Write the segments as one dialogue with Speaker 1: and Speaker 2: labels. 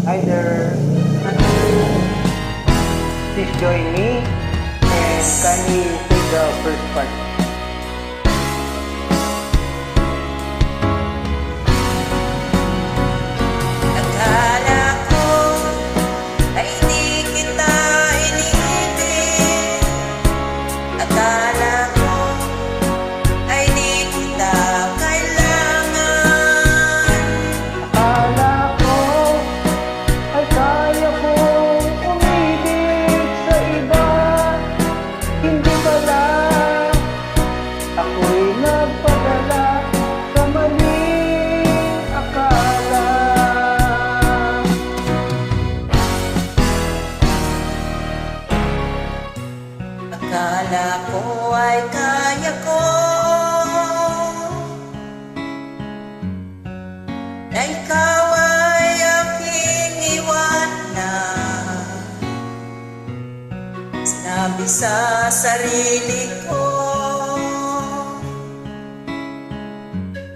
Speaker 1: Either please join me and kindly take the first part.
Speaker 2: Akala ko ay di kita iniibig. Akala ko ay di kita kailangan.
Speaker 1: Akala ko ay kaya kong umibig sa iba. Hindi pala, ako'y nagpadala sa maling akala.
Speaker 2: Akala ko ay kaya ko na ikaw ay aking iwanan. Sinabi sa sarili ko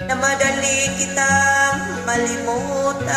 Speaker 2: na madali kitang malimutan.